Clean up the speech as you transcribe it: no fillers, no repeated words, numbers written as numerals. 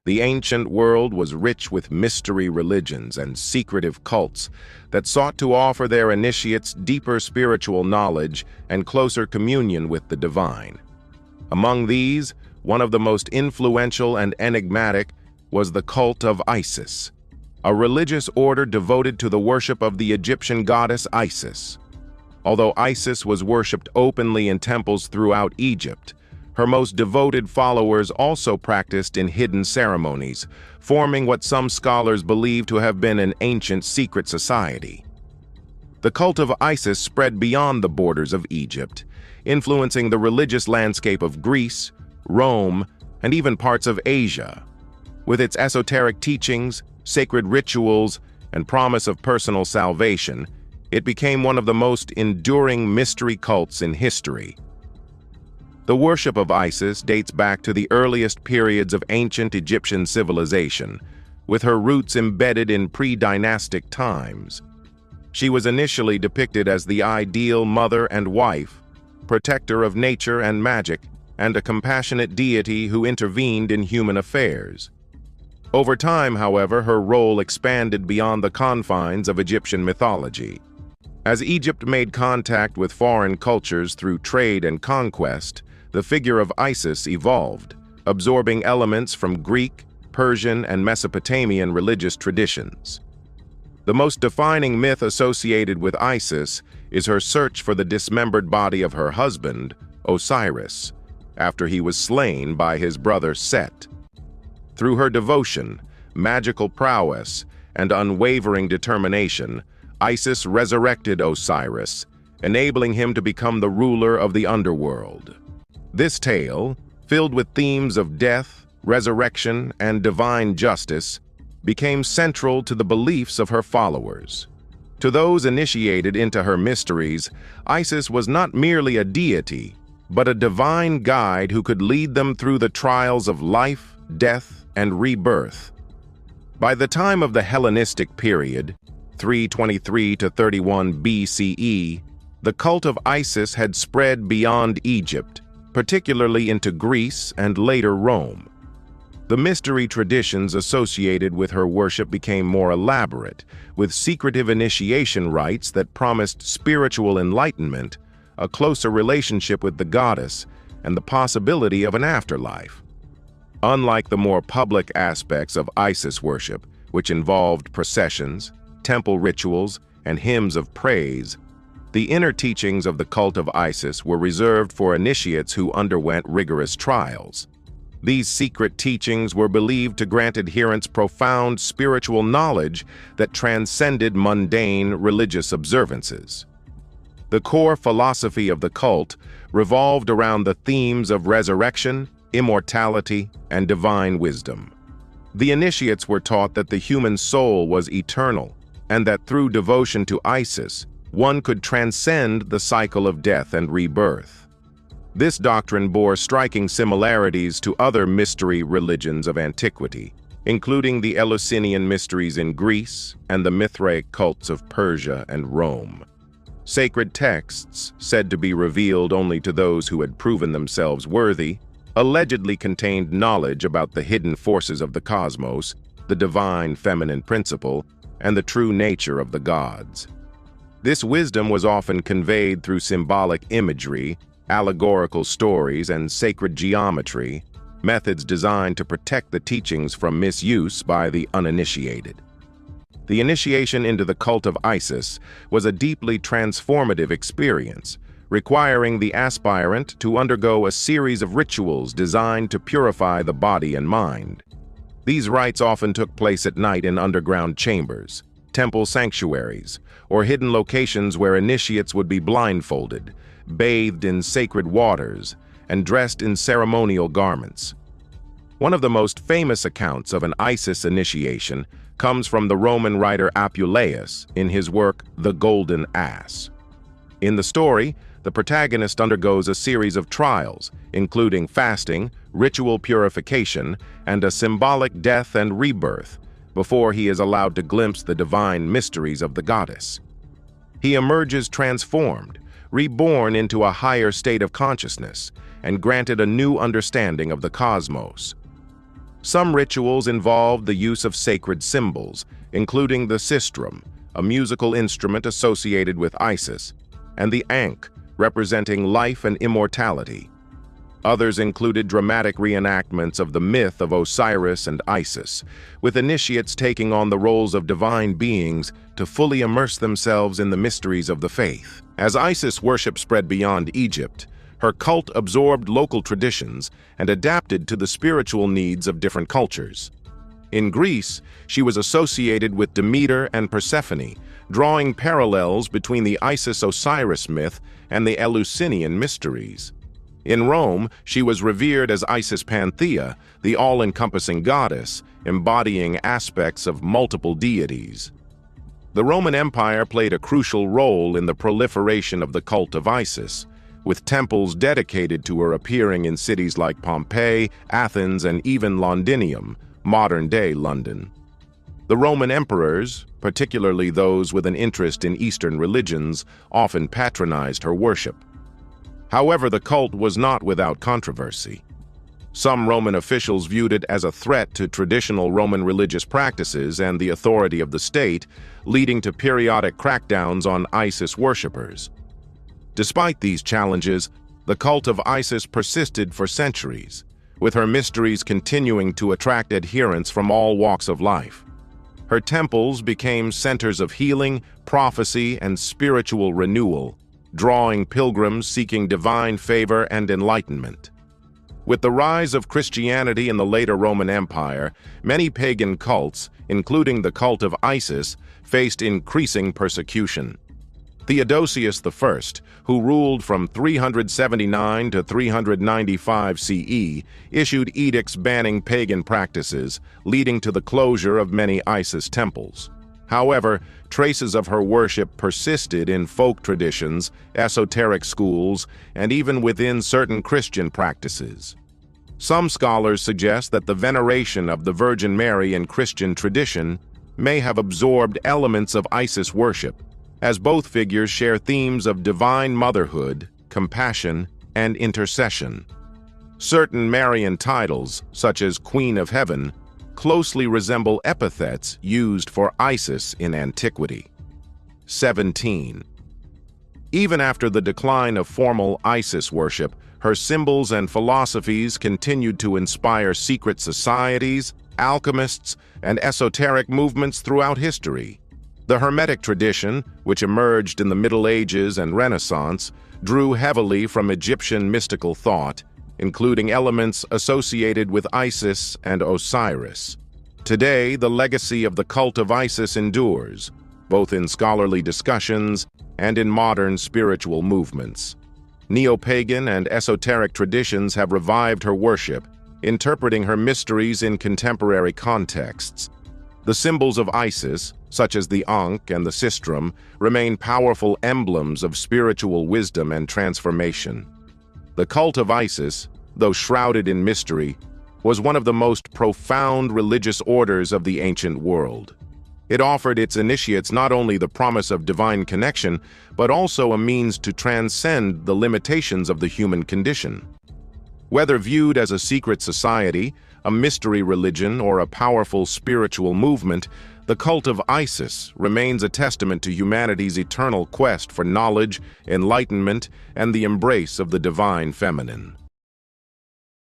The ancient world was rich with mystery religions and secretive cults that sought to offer their initiates deeper spiritual knowledge and closer communion with the divine. Among these, one of the most influential and enigmatic was the cult of Isis, a religious order devoted to the worship of the Egyptian goddess Isis. Although Isis was worshipped openly in temples throughout Egypt, her most devoted followers also practiced in hidden ceremonies, forming what some scholars believe to have been an ancient secret society. The cult of Isis spread beyond the borders of Egypt, influencing the religious landscape of Greece, Rome, and even parts of Asia. With its esoteric teachings, sacred rituals, and promise of personal salvation, it became one of the most enduring mystery cults in history. The worship of Isis dates back to the earliest periods of ancient Egyptian civilization, with her roots embedded in pre-dynastic times. She was initially depicted as the ideal mother and wife, protector of nature and magic, and a compassionate deity who intervened in human affairs. Over time, however, her role expanded beyond the confines of Egyptian mythology. As Egypt made contact with foreign cultures through trade and conquest, the figure of Isis evolved, absorbing elements from Greek, Persian, and Mesopotamian religious traditions. The most defining myth associated with Isis is her search for the dismembered body of her husband, Osiris, after he was slain by his brother Set. Through her devotion, magical prowess, and unwavering determination, Isis resurrected Osiris, enabling him to become the ruler of the underworld. This tale, filled with themes of death, resurrection, and divine justice, became central to the beliefs of her followers. To those initiated into her mysteries, Isis was not merely a deity, but a divine guide who could lead them through the trials of life, death, and rebirth. By the time of the Hellenistic period, 323 to 31 BCE, the cult of Isis had spread beyond Egypt, particularly into Greece and later Rome. The mystery traditions associated with her worship became more elaborate, with secretive initiation rites that promised spiritual enlightenment, a closer relationship with the goddess, and the possibility of an afterlife. Unlike the more public aspects of Isis worship, which involved processions, temple rituals, and hymns of praise, the inner teachings of the cult of Isis were reserved for initiates who underwent rigorous trials. These secret teachings were believed to grant adherents profound spiritual knowledge that transcended mundane religious observances. The core philosophy of the cult revolved around the themes of resurrection, immortality, and divine wisdom. The initiates were taught that the human soul was eternal, and that through devotion to Isis, one could transcend the cycle of death and rebirth. This doctrine bore striking similarities to other mystery religions of antiquity, including the Eleusinian mysteries in Greece and the Mithraic cults of Persia and Rome. Sacred texts, said to be revealed only to those who had proven themselves worthy, allegedly contained knowledge about the hidden forces of the cosmos, the divine feminine principle, and the true nature of the gods. This wisdom was often conveyed through symbolic imagery, allegorical stories, and sacred geometry, methods designed to protect the teachings from misuse by the uninitiated. The initiation into the cult of Isis was a deeply transformative experience, requiring the aspirant to undergo a series of rituals designed to purify the body and mind. These rites often took place at night in underground chambers, temple sanctuaries, or hidden locations where initiates would be blindfolded, bathed in sacred waters, and dressed in ceremonial garments. One of the most famous accounts of an Isis initiation comes from the Roman writer Apuleius in his work The Golden Ass. In the story, the protagonist undergoes a series of trials, including fasting, ritual purification, and a symbolic death and rebirth, before he is allowed to glimpse the divine mysteries of the goddess. He emerges transformed, reborn into a higher state of consciousness, and granted a new understanding of the cosmos. Some rituals involved the use of sacred symbols, including the sistrum, a musical instrument associated with Isis, and the ankh, representing life and immortality. Others included dramatic reenactments of the myth of Osiris and Isis, with initiates taking on the roles of divine beings to fully immerse themselves in the mysteries of the faith. As Isis worship spread beyond Egypt, her cult absorbed local traditions and adapted to the spiritual needs of different cultures. In Greece, she was associated with Demeter and Persephone, drawing parallels between the Isis-Osiris myth and the Eleusinian mysteries. In Rome, she was revered as Isis Panthea, the all-encompassing goddess, embodying aspects of multiple deities. The Roman Empire played a crucial role in the proliferation of the cult of Isis, with temples dedicated to her appearing in cities like Pompeii, Athens, and even Londinium, modern-day London. The Roman emperors, particularly those with an interest in Eastern religions, often patronized her worship. However, the cult was not without controversy. Some Roman officials viewed it as a threat to traditional Roman religious practices and the authority of the state, leading to periodic crackdowns on Isis worshippers. Despite these challenges, the cult of Isis persisted for centuries, with her mysteries continuing to attract adherents from all walks of life. Her temples became centers of healing, prophecy, and spiritual renewal, drawing pilgrims seeking divine favor and enlightenment. With the rise of Christianity in the later Roman Empire, many pagan cults, including the cult of Isis, faced increasing persecution. Theodosius I, who ruled from 379 to 395 CE, issued edicts banning pagan practices, leading to the closure of many Isis temples. However, traces of her worship persisted in folk traditions, esoteric schools, and even within certain Christian practices. Some scholars suggest that the veneration of the Virgin Mary in Christian tradition may have absorbed elements of Isis worship, as both figures share themes of divine motherhood, compassion, and intercession. Certain Marian titles, such as Queen of Heaven, closely resemble epithets used for Isis in antiquity. 17. Even after the decline of formal Isis worship, her symbols and philosophies continued to inspire secret societies, alchemists, and esoteric movements throughout history. The Hermetic tradition, which emerged in the Middle Ages and Renaissance, drew heavily from Egyptian mystical thought, including elements associated with Isis and Osiris. Today, the legacy of the cult of Isis endures, both in scholarly discussions and in modern spiritual movements. Neo-pagan and esoteric traditions have revived her worship, interpreting her mysteries in contemporary contexts. The symbols of Isis, such as the ankh and the sistrum, remain powerful emblems of spiritual wisdom and transformation. The cult of Isis, though shrouded in mystery, was one of the most profound religious orders of the ancient world. It offered its initiates not only the promise of divine connection, but also a means to transcend the limitations of the human condition. Whether viewed as a secret society, a mystery religion, or a powerful spiritual movement, the cult of Isis remains a testament to humanity's eternal quest for knowledge, enlightenment, and the embrace of the divine feminine.